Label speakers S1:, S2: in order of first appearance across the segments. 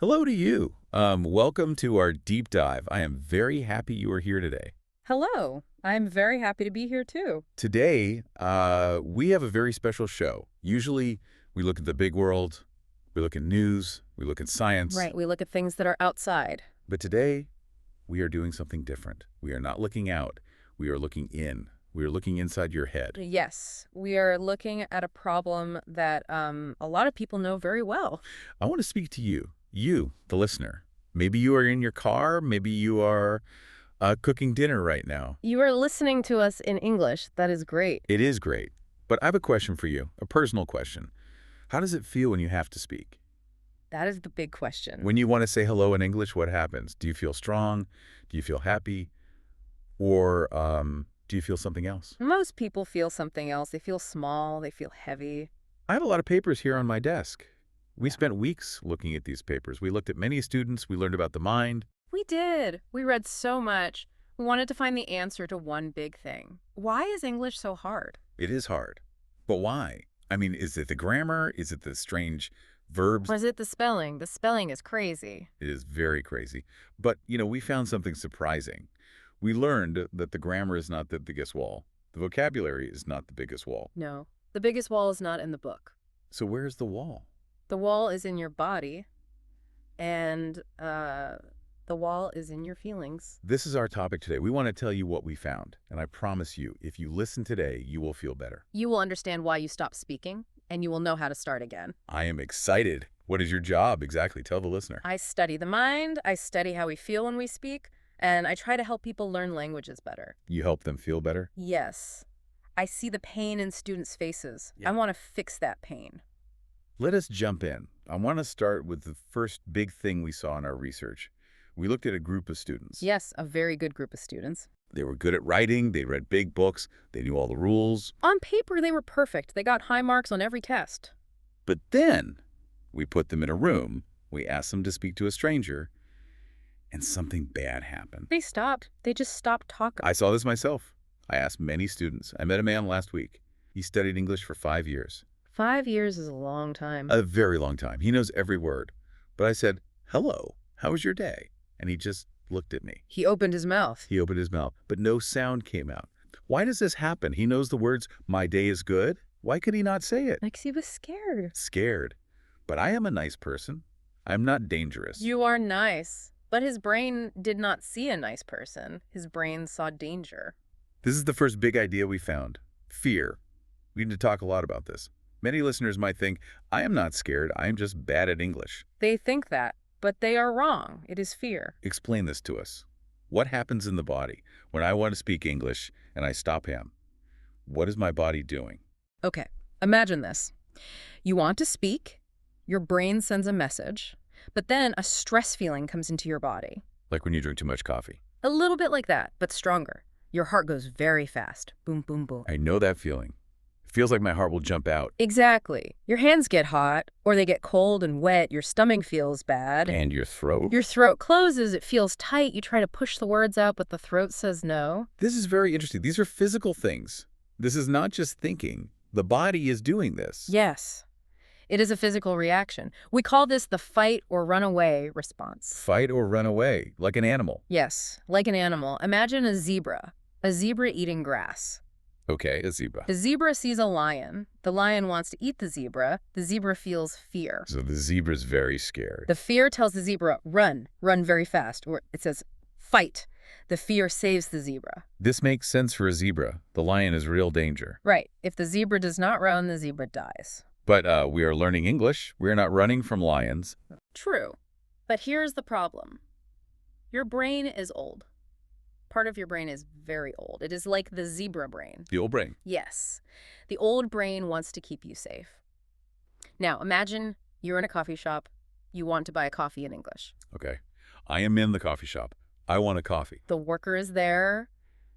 S1: Hello to you. Welcome to our deep dive. I am very happy you are here today.
S2: Hello. I'm very happy to be here too.
S1: Today, we have a very special show. Usually, we look at the big world, we look at news, we look at science.
S2: Right, we look at things that are outside.
S1: But today, we are doing something different. We are not looking out. We are looking in. We are looking inside your head.
S2: Yes, we are looking at a problem that a lot of people know very well.
S1: I want to speak to you, the listener. Maybe you are in your car. Maybe you are cooking dinner right now.
S2: You are listening to us in English. That is great.
S1: It is great. But I have a question for you, a personal question. How does it feel when you have to speak?
S2: That is the big question.
S1: When you want to say hello in English, what happens? Do you feel strong? Do you feel happy? Or do you feel something else?
S2: Most people feel something else. They feel small. They feel heavy.
S1: I have a lot of papers here on my desk. We
S2: Yeah.
S1: spent weeks looking at these papers. We looked at many students. We learned about the mind.
S2: We did. We read so much. We wanted to find the answer to one big thing. Why is English so hard?
S1: It is hard. But why? I mean, is it the grammar? Is it the strange verbs?
S2: Or is it the spelling? The spelling is crazy.
S1: It is very crazy. But, we found something surprising. We learned that the grammar is not the biggest wall. The vocabulary is not the biggest wall.
S2: No, the biggest wall is not in the book.
S1: So where's the wall?
S2: The wall is in your body, and the wall is in your feelings.
S1: This is our topic today. We want to tell you what we found. And I promise you, if you listen today, you will feel better.
S2: You will understand why you stopped speaking, and you will know how to start again.
S1: I am excited. What is your job exactly? Tell the listener.
S2: I study the mind, I study how we feel when we speak, and I try to help people learn languages better.
S1: You help them feel better?
S2: Yes. I see the pain in students' faces.
S1: Yeah.
S2: I want to fix that pain.
S1: Let us jump in. I want to start with the first big thing we saw in our research. We looked at a group of students.
S2: Yes, a very good group of students.
S1: They were good at writing. They read big books. They knew all the rules.
S2: On paper, they were perfect. They got high marks on every test.
S1: But then we put them in a room. We asked them to speak to a stranger. And something bad happened.
S2: They stopped. They just stopped talking.
S1: I saw this myself. I asked many students. I met a man last week. He studied English for 5 years.
S2: 5 years is a long time.
S1: A very long time. He knows every word. But I said, "Hello, how was your day?" And he just looked at me.
S2: He opened his mouth.
S1: He opened his mouth, but no sound came out. Why does this happen? He knows the words, "My day is good." Why could he not say it?
S2: Like he was scared.
S1: Scared. But I am a nice person. I'm not dangerous.
S2: You are nice. But his brain did not see a nice person. His brain saw danger.
S1: This is the first big idea we found. Fear. We need to talk a lot about this. Many listeners might think, I am not scared. I am just bad at English.
S2: They think that, but they are wrong. It is fear.
S1: Explain this to us. What happens in the body when I want to speak English and I stop him? What is my body doing?
S2: Okay, imagine this. You want to speak, your brain sends a message, but then a stress feeling comes into your body.
S1: Like when you drink too much coffee.
S2: A little bit like that, but stronger. Your heart goes very fast. Boom, boom, boom.
S1: I know that feeling. It feels like my heart will jump out.
S2: Exactly. Your hands get hot, or they get cold and wet. Your stomach feels bad.
S1: And your throat.
S2: Your throat closes. It feels tight. You try to push the words out, but the throat says no.
S1: This is very interesting. These are physical things. This is not just thinking. The body is doing this.
S2: Yes. It is a physical reaction. We call this the fight or run away response.
S1: Fight or run away, like an animal.
S2: Yes, like an animal. Imagine a zebra eating grass.
S1: Okay, a zebra.
S2: The zebra sees a lion. The lion wants to eat the zebra. The zebra feels fear.
S1: So the zebra's very scared.
S2: The fear tells the zebra, run very fast. Or it says, fight. The fear saves the zebra.
S1: This makes sense for a zebra. The lion is real danger.
S2: Right. If the zebra does not run, the zebra dies.
S1: But we are learning English. We are not running from lions.
S2: True. But here's the problem. Your brain is old. Part of your brain is very old. It is like the zebra brain.
S1: The old brain.
S2: Yes. The old brain wants to keep you safe. Now, imagine you're in a coffee shop. You want to buy a coffee in English.
S1: Okay. I am in the coffee shop. I want a coffee.
S2: The worker is there.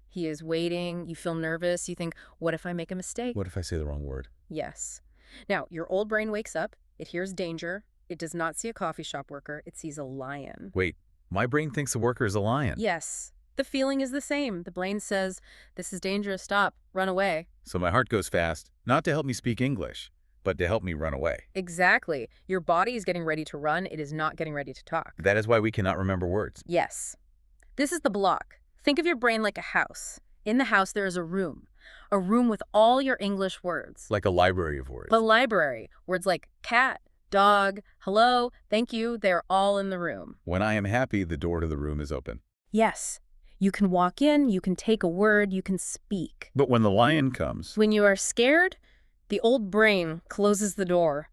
S2: He is waiting. You feel nervous. You think, what if I make a mistake?
S1: What if I say the wrong word?
S2: Yes. Now, your old brain wakes up. It hears danger. It does not see a coffee shop worker. It sees a lion.
S1: Wait, my brain thinks the worker is a lion.
S2: Yes. The feeling is the same. The brain says, this is dangerous. Stop. Run away.
S1: So my heart goes fast, not to help me speak English, but to help me run away.
S2: Exactly. Your body is getting ready to run. It is not getting ready to talk.
S1: That is why we cannot remember words.
S2: Yes. This is the block. Think of your brain like a house. In the house, there is a room with all your English words.
S1: Like a library of words.
S2: The library. Words like cat, dog, hello, thank you, they're all in the room.
S1: When I am happy, the door to the room is open.
S2: Yes. You can walk in, you can take a word, you can speak.
S1: But when the lion comes,
S2: When you are scared, the old brain closes the door.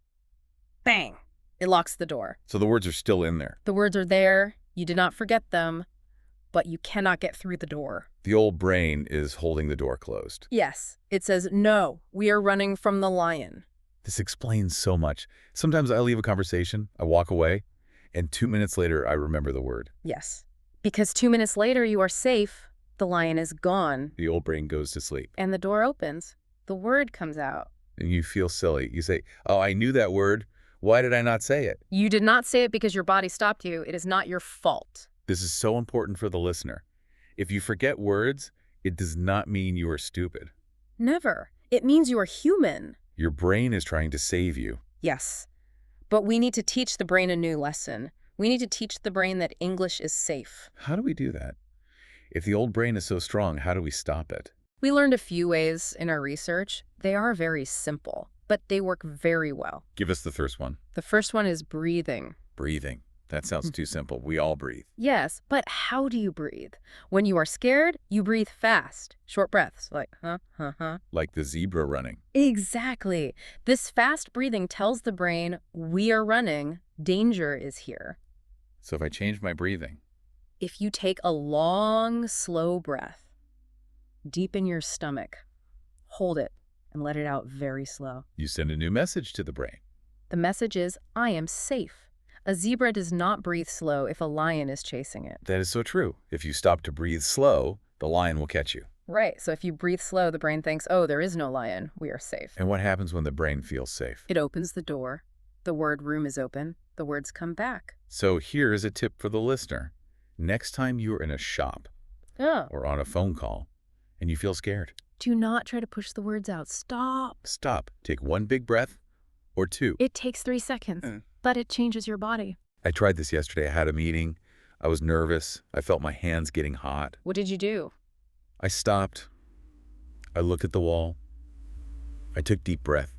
S2: Bang! It locks the door.
S1: so the words are still in there.
S2: The words are there, you did not forget them, but you cannot get through the door.
S1: The old brain is holding the door closed.
S2: Yes, it says, no, we are running from the lion.
S1: This explains so much. Sometimes I leave a conversation, I walk away, and 2 minutes later, I remember the word.
S2: Yes, because 2 minutes later you are safe, the lion is gone,
S1: The old brain goes to sleep.
S2: and the door opens. The word comes out.
S1: And you feel silly. You say, oh, I knew that word. Why did I not say it?
S2: You did not say it because your body stopped you. It is not your fault.
S1: This is so important for the listener. If you forget words, it does not mean you are stupid.
S2: Never. It means you are human.
S1: Your brain is trying to save you.
S2: Yes. But we need to teach the brain a new lesson. We need to teach the brain that English is safe.
S1: How do we do that? If the old brain is so strong, how do we stop it?
S2: We learned a few ways in our research. They are very simple, but they work very well.
S1: Give us the first one.
S2: The first one is breathing.
S1: Breathing. That sounds too simple. We all breathe.
S2: Yes, but how do you breathe? When you are scared, you breathe fast. Short breaths, like, huh.
S1: Like the zebra running.
S2: Exactly. This fast breathing tells the brain, we are running, danger is here.
S1: So if I change my breathing,
S2: If you take a long, slow breath, deep in your stomach, hold it, and let it out very slow.
S1: you send a new message to the brain.
S2: The message is, I am safe. A zebra does not breathe slow if a lion is chasing it.
S1: That is so true. If you stop to breathe slow, the lion will catch you.
S2: Right, so if you breathe slow, the brain thinks, oh, there is no lion, we are safe.
S1: And what happens when the brain feels safe?
S2: It opens the door. The word room is open. The words come back.
S1: So here is a tip for the listener. Next time you're in a shop
S2: Oh.
S1: or on a phone call and you feel scared,
S2: Do not try to push the words out. Stop.
S1: stop. Take one big breath or two.
S2: It takes 3 seconds, but it changes your body.
S1: I tried this yesterday. I had a meeting. I was nervous. I felt my hands getting hot.
S2: What did you do?
S1: I stopped. I looked at the wall. I took deep breath.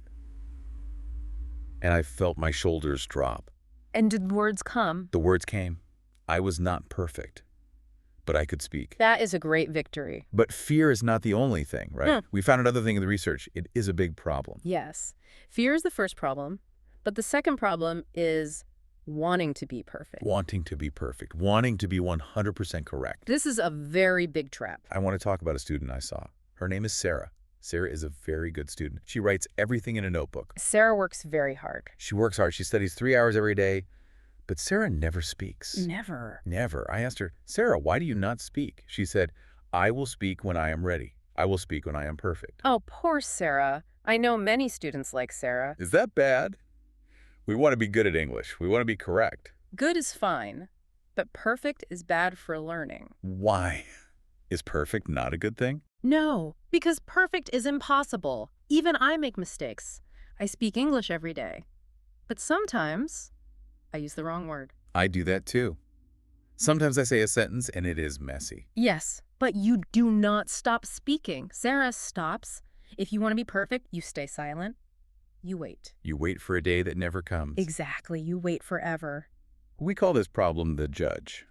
S1: And I felt my shoulders drop.
S2: And did words come?
S1: The words came. I was not perfect, but I could speak.
S2: That is a great victory.
S1: But fear is not the only thing, right? We found another thing in the research. It is a big problem.
S2: Yes. Fear is the first problem, but the second problem is wanting to be perfect.
S1: Wanting to be perfect. Wanting to be 100% correct.
S2: This is a very big trap.
S1: I want to talk about a student I saw. Her name is Sarah. Sarah is a very good student. She writes everything in a notebook.
S2: Sarah works very hard.
S1: She works hard. She studies 3 hours every day. But Sarah never speaks.
S2: Never.
S1: Never. I asked her, Sarah, why do you not speak? She said, I will speak when I am ready. I will speak when I am perfect.
S2: Oh, poor Sarah. I know many students like Sarah.
S1: Is that bad? We want to be good at English. We want to be correct.
S2: Good is fine, but perfect is bad for learning.
S1: Why? Is perfect not a good thing?
S2: No, because perfect is impossible. Even I make mistakes. I speak English every day. But sometimes I use the wrong word.
S1: I do that too. Sometimes I say a sentence and it is messy.
S2: Yes, but you do not stop speaking. Sarah stops. If you want to be perfect, you stay silent. You wait.
S1: You wait for a day that never comes.
S2: Exactly. You wait forever.
S1: We call this problem the judge.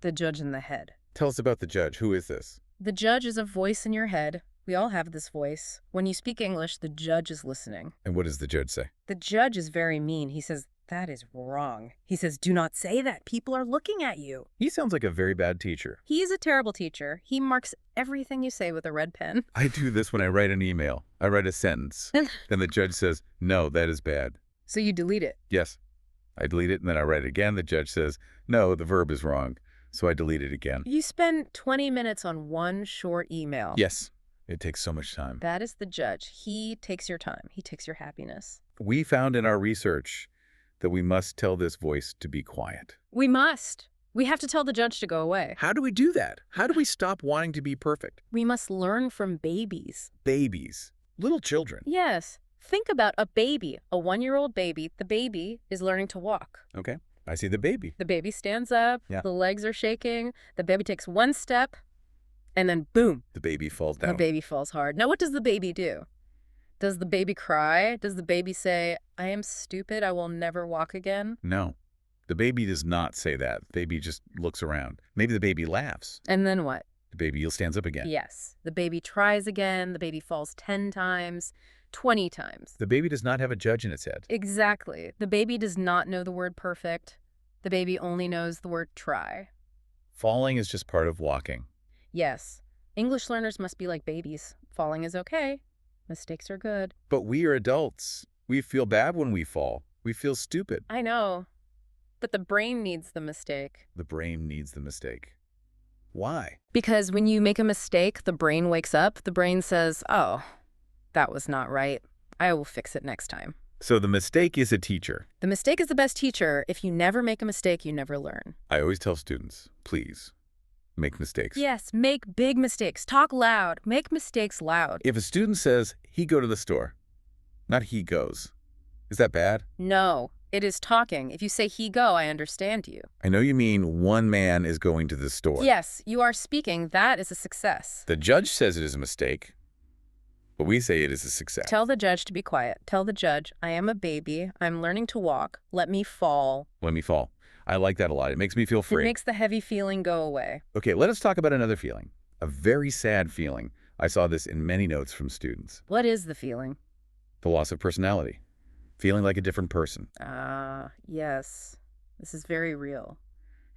S2: The judge in the head.
S1: Tell us about the judge. Who is this?
S2: The judge is a voice in your head. We all have this voice. When you speak English, the judge is listening.
S1: And what does the judge say?
S2: The judge is very mean. He says, that is wrong. He says, do not say that. People are looking at you.
S1: He sounds like a very bad teacher.
S2: He is a terrible teacher. He marks everything you say with a red pen.
S1: I do this when I write an email. I write a sentence. Then the judge says, no, that is bad.
S2: So you delete it.
S1: Yes. I delete it and then I write it again. The judge says, no, the verb is wrong. So I delete it again.
S2: You spend 20 minutes on one short email.
S1: Yes. It takes so much time.
S2: That is the judge. He takes your time. He takes your happiness.
S1: We found in our research that we must tell this voice to be quiet.
S2: We must. We have to tell the judge to go away.
S1: How do we do that? How do we stop wanting to be perfect?
S2: We must learn from babies.
S1: Babies. Little children.
S2: Yes. Think about a baby, a 1-year-old baby. The baby is learning to walk.
S1: Okay, I see the baby.
S2: The baby stands up,
S1: Yeah.
S2: the legs are shaking, the baby takes one step, and then boom,
S1: The baby falls
S2: the
S1: down.
S2: baby falls hard. Now, what does the baby do? Does the baby cry? Does the baby say, I am stupid, I will never walk again?
S1: No, the baby does not say that. The baby just looks around. Maybe the baby laughs.
S2: And then what?
S1: The baby stands up again.
S2: Yes, the baby tries again, the baby falls 10 times, 20 times.
S1: The baby does not have a judge in its head.
S2: Exactly. The baby does not know the word perfect. The baby only knows the word try.
S1: Falling is just part of walking.
S2: Yes, English learners must be like babies. Falling is okay. Mistakes are good.
S1: But we are adults. We feel bad when we fall. We feel stupid.
S2: I know, but the brain needs the mistake.
S1: The brain needs the mistake. Why?
S2: Because when you make a mistake, the brain wakes up. The brain says, oh, that was not right. I will fix it next time.
S1: So the mistake is a teacher.
S2: The mistake is the best teacher. If you never make a mistake, you never learn.
S1: I always tell students, please, make mistakes.
S2: Yes, make big mistakes. Talk loud. Make mistakes loud.
S1: If a student says, he go to the store, not he goes, is that bad?
S2: No, it is talking. If you say he go, I understand you.
S1: I know you mean one man is going to the store.
S2: Yes, you are speaking. That is a success.
S1: The judge says it is a mistake, but we say it is a success.
S2: Tell the judge to be quiet. Tell the judge, I am a baby. I'm learning to walk. Let me fall.
S1: Let me fall. I like that a lot. It makes me feel free.
S2: It makes the heavy feeling go away.
S1: Okay, let us talk about another feeling. A very sad feeling. I saw this in many notes from students.
S2: What is the feeling?
S1: The loss of personality. Feeling like a different person.
S2: Yes. This is very real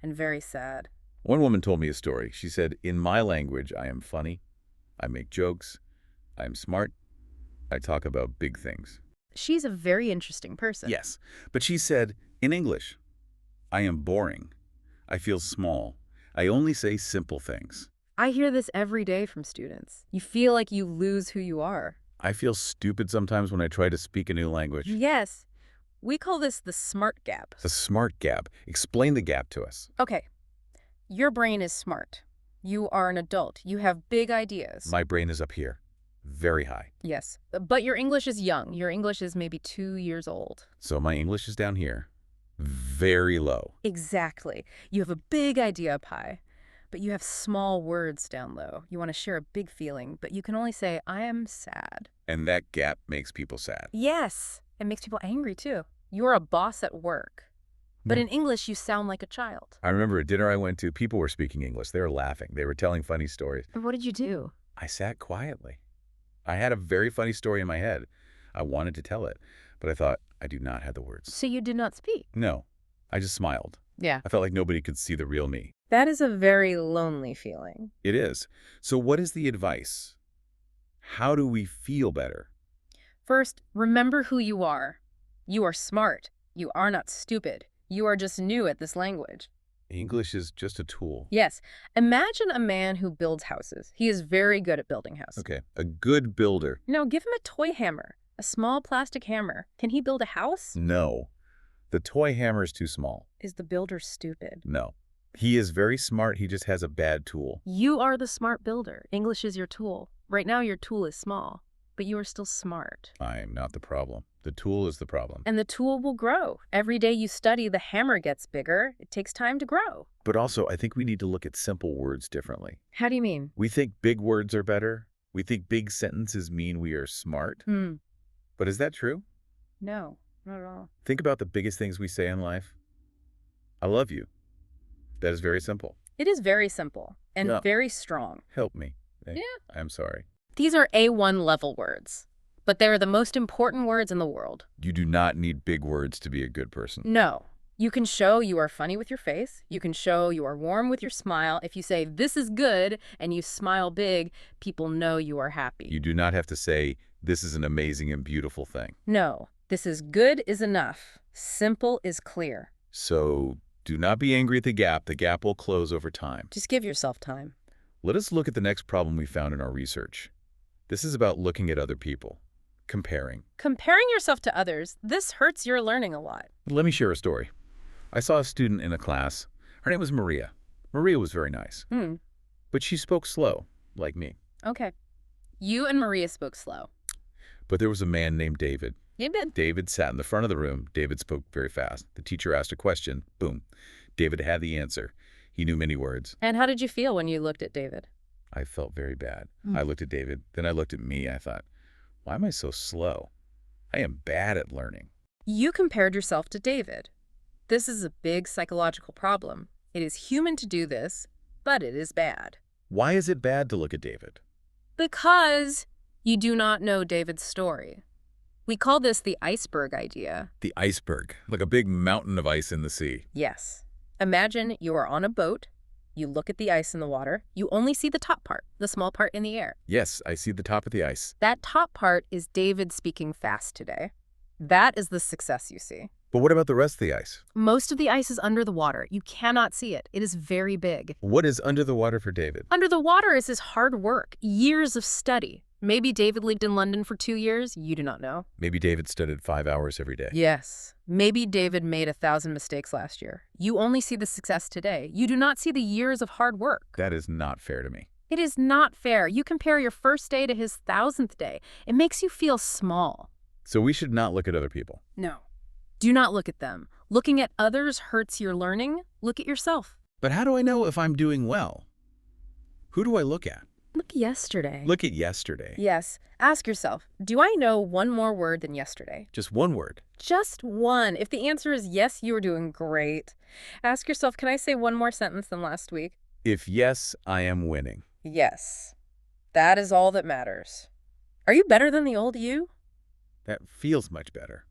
S2: and very sad.
S1: One woman told me a story. She said, in my language, I am funny. I make jokes. I am smart. I talk about big things.
S2: She's a very interesting person.
S1: Yes, but she said, in English, I am boring. I feel small. I only say simple things.
S2: I hear this every day from students. You feel like you lose who you are.
S1: I feel stupid sometimes when I try to speak a new language.
S2: Yes. We call this the smart gap.
S1: The smart gap. Explain the gap to us.
S2: Okay. Your brain is smart. You are an adult. You have big ideas.
S1: My brain is up here. Very high.
S2: Yes. But your English is young. Your English is maybe 2 years old.
S1: So my English is down here. Very low.
S2: Exactly. You have a big idea up high, but you have small words down low. You want to share a big feeling, but you can only say, I am sad.
S1: And that gap makes people sad.
S2: Yes. It makes people angry, too. You're a boss at work. But in English, you sound like a child.
S1: I remember a dinner I went to, people were speaking English. They were laughing. They were telling funny stories.
S2: But what did you do?
S1: I sat quietly. I had a very funny story in my head. I wanted to tell it, but I thought, I do not have the words.
S2: So you did not speak?
S1: No, I just smiled.
S2: Yeah.
S1: I felt like nobody could see the real me.
S2: That is a very lonely feeling.
S1: It is. So what is the advice? How do we feel better?
S2: First, remember who you are. You are smart. You are not stupid. You are just new at this language.
S1: English is just a tool.
S2: Yes. Imagine a man who builds houses. He is very good at building houses.
S1: Okay, a good builder.
S2: No, give him a toy hammer, a small plastic hammer. Can he build a house?
S1: No. The toy hammer is too small.
S2: Is the builder stupid?
S1: No. He is very smart. He just has a bad tool.
S2: You are the smart builder. English is your tool. Right now, your tool is small, but you are still smart.
S1: I am not the problem. The tool is the problem.
S2: And the tool will grow. Every day you study, the hammer gets bigger. It takes time to grow.
S1: But also, I think we need to look at simple words differently.
S2: How do you mean?
S1: We think big words are better. We think big sentences mean we are smart. But is that true?
S2: No, not at all.
S1: Think about the biggest things we say in life. I love you. That is very simple.
S2: It is very simple and
S1: Yeah.
S2: very strong.
S1: Help me.
S2: Yeah.
S1: I'm sorry.
S2: These are A1 level words, but they're the most important words in the world.
S1: You do not need big words to be a good person.
S2: No. You can show you are funny with your face. You can show you are warm with your smile. If you say, this is good, and you smile big, people know you are happy.
S1: You do not have to say, this is an amazing and beautiful thing.
S2: No. This is good is enough. Simple is clear.
S1: So do not be angry at the gap. The gap will close over time.
S2: Just give yourself time.
S1: Let us look at the next problem we found in our research. This is about looking at other people, comparing.
S2: Comparing yourself to others, this hurts your learning a lot.
S1: Let me share a story. I saw a student in a class. Her name was Maria. Maria was very nice, but she spoke slow, like me.
S2: Okay. You and Maria spoke slow.
S1: But there was a man named David.
S2: David?
S1: David sat in the front of the room. David spoke very fast. The teacher asked a question. Boom. David had the answer. He knew many words.
S2: And how did you feel when you looked at David?
S1: I felt very bad. I looked at David. Then I looked at me. I thought, why am I so slow? I am bad at learning.
S2: You compared yourself to David. This is a big psychological problem. It is human to do this, but it is bad.
S1: Why is it bad to look at David?
S2: Because you do not know David's story. We call this the iceberg idea.
S1: The iceberg, like a big mountain of ice in the sea.
S2: Yes. Imagine you are on a boat. You look at the ice in the water. You only see the top part, the small part in the air.
S1: Yes, I see the top of the ice.
S2: That top part is David speaking fast today. That is the success you see.
S1: But what about the rest of the ice?
S2: Most of the ice is under the water. You cannot see it. It is very big.
S1: What is under the water for David?
S2: Under the water is his hard work, years of study. Maybe David lived in London for 2 years. You do not know.
S1: Maybe David studied 5 hours every day.
S2: Yes. Maybe David made 1,000 mistakes last year. You only see the success today. You do not see the years of hard work.
S1: That is not fair to me.
S2: It is not fair. You compare your first day to his 1,000th day. It makes you feel small.
S1: So we should not look at other people.
S2: No. Do not look at them. Looking at others hurts your learning. Look at yourself.
S1: But how do I know if I'm doing well? Who do I look at?
S2: Look yesterday.
S1: Look at yesterday.
S2: Yes. Ask yourself, do I know one more word than yesterday?
S1: Just one word.
S2: Just one. If the answer is yes, you are doing great. Ask yourself, can I say one more sentence than last week?
S1: If yes, I am winning.
S2: Yes. That is all that matters. Are you better than the old you?
S1: That feels much better.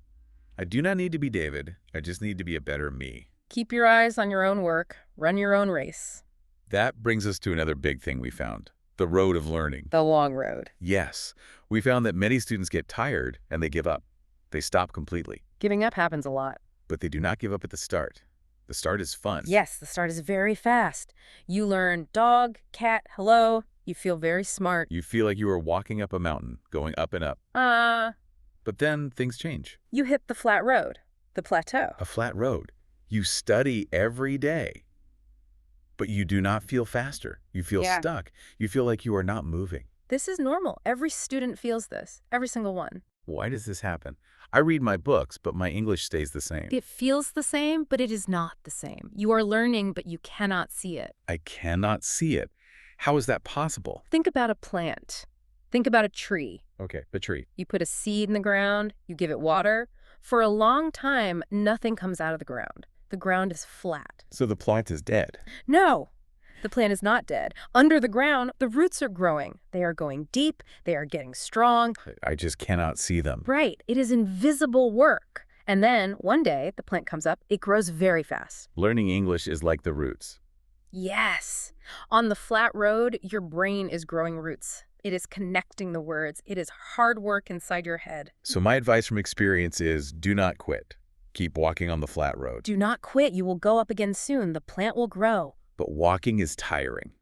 S1: I do not need to be David. I just need to be a better me.
S2: Keep your eyes on your own work. Run your own race.
S1: That brings us to another big thing we found. The road of learning.
S2: The long road.
S1: Yes. We found that many students get tired and they give up. They stop completely.
S2: Giving up happens a lot.
S1: But they do not give up at the start. The start is fun.
S2: Yes, the start is very fast. You learn dog, cat, hello. You feel very smart.
S1: You feel like you are walking up a mountain, going up and up. But then things change.
S2: You hit the flat road, the plateau.
S1: A flat road. You study every day. But you do not feel faster. You feel stuck. You feel like you are not moving.
S2: This is normal. Every student feels this. Every single one.
S1: Why does this happen? I read my books, but my English stays the same.
S2: It feels the same, but it is not the same. You are learning, but you cannot see it.
S1: I cannot see it. How is that possible?
S2: Think about a plant. Think about a tree.
S1: Okay, a tree.
S2: You put a seed in the ground. You give it water. For a long time, nothing comes out of the ground. The ground is flat.
S1: So the plant is dead.
S2: No, the plant is not dead. Under the ground, the roots are growing. They are going deep. They are getting strong.
S1: I just cannot see them.
S2: Right. It is invisible work. And then one day, the plant comes up. It grows very fast.
S1: Learning English is like the roots.
S2: Yes. On the flat road, your brain is growing roots. It is connecting the words. It is hard work inside your head.
S1: So my advice from experience is do not quit. Keep walking on the flat road.
S2: Do not quit. You will go up again soon. The plant will grow.
S1: But walking is tiring.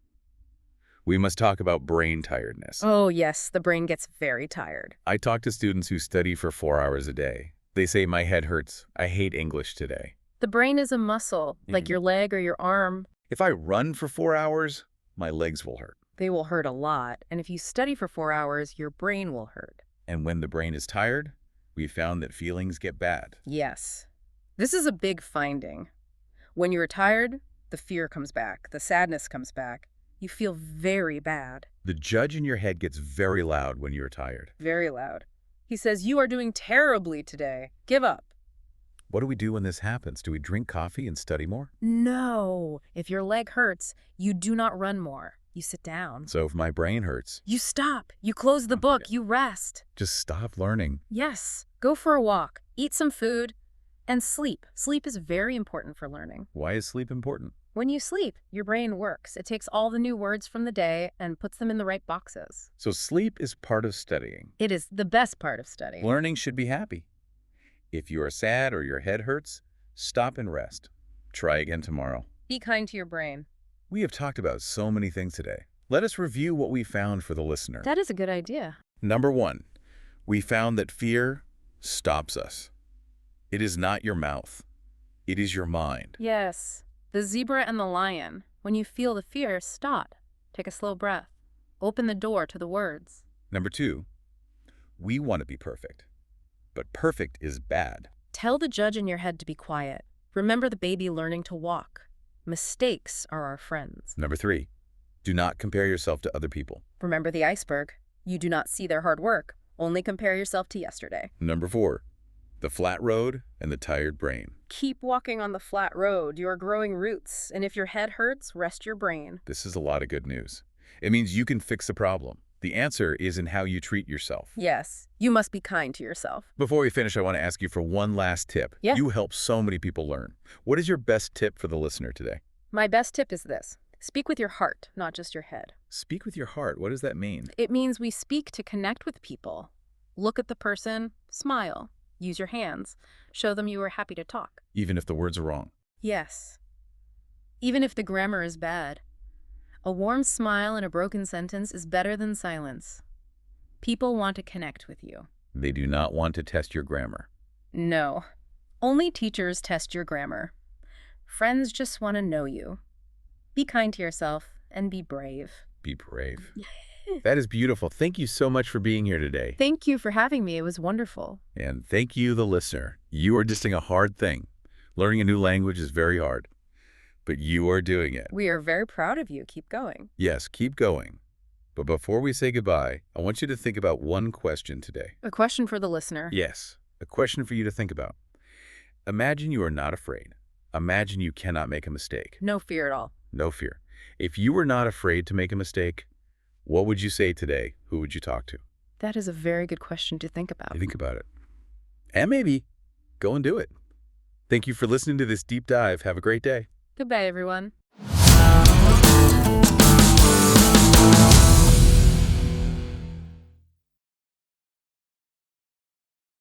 S1: We must talk about brain tiredness.
S2: Oh, yes. The brain gets very tired.
S1: I talk to students who study for 4 hours a day. They say, my head hurts. I hate English today.
S2: The brain is a muscle, like your leg or your arm.
S1: If I run for 4 hours, my legs will hurt.
S2: They will hurt a lot. And if you study for 4 hours, your brain will hurt.
S1: And when the brain is tired, we found that feelings get bad.
S2: Yes. This is a big finding. When you are tired, the fear comes back. The sadness comes back. You feel very bad.
S1: The judge in your head gets very loud when you're tired.
S2: Very loud. He says, you are doing terribly today. Give up.
S1: What do we do when this happens? Do we drink coffee and study more?
S2: No. If your leg hurts, you do not run more. You sit down.
S1: So if my brain hurts,
S2: you stop. You close the book. You rest.
S1: just stop learning.
S2: Yes. Go for a walk. Eat some food. And sleep. Sleep is very important for learning.
S1: Why is sleep important?
S2: When you sleep, your brain works. It takes all the new words from the day and puts them in the right boxes.
S1: So sleep is part of studying.
S2: It is the best part of studying.
S1: Learning should be happy. If you are sad or your head hurts, stop and rest. Try again tomorrow.
S2: Be kind to your brain.
S1: We have talked about so many things today. Let us review what we found for the listener.
S2: That is a good idea.
S1: Number 1, we found that fear stops us. It is not your mouth. It is your mind.
S2: Yes. The zebra and the lion. When you feel the fear, stop. Take a slow breath. Open the door to the words.
S1: Number 2, We want to be perfect. But perfect is bad.
S2: Tell the judge in your head to be quiet. Remember the baby learning to walk. Mistakes are our friends.
S1: Number 3, do not compare yourself to other people.
S2: Remember the iceberg. You do not see their hard work. Only compare yourself to yesterday.
S1: Number 4, the flat road and the tired brain.
S2: Keep walking on the flat road. You are growing roots. And if your head hurts, rest your brain.
S1: This is a lot of good news. It means you can fix the problem. The answer is in how you treat yourself.
S2: Yes, you must be kind to yourself.
S1: Before we finish, I want to ask you for one last tip.
S2: Yeah.
S1: You help so many people learn. What is your best tip for the listener today?
S2: My best tip is this. Speak with your heart, not just your head.
S1: Speak with your heart. What does that mean?
S2: It means we speak to connect with people. Look at the person, smile, use your hands, show them you are happy to talk.
S1: Even if the words are wrong.
S2: Yes. Even if the grammar is bad. A warm smile and a broken sentence is better than silence. People want to connect with you.
S1: They do not want to test your grammar.
S2: No. Only teachers test your grammar. Friends just want to know you. Be kind to yourself and be brave.
S1: Be brave. That is beautiful. Thank you so much for being here today.
S2: Thank you for having me. It was wonderful.
S1: And thank you, the listener. You are just doing a hard thing. Learning a new language is very hard, but you are doing it.
S2: We are very proud of you. Keep going.
S1: Yes, keep going. But before we say goodbye, I want you to think about one question today.
S2: A question for the listener.
S1: Yes, a question for you to think about. Imagine you are not afraid. Imagine you cannot make a mistake.
S2: No fear at all.
S1: No fear. If you were not afraid to make a mistake, what would you say today? Who would you talk to?
S2: That is a very good question to think about.
S1: Think about it. And maybe go and do it. Thank you for listening to this deep dive. Have a great day.
S2: Goodbye, everyone.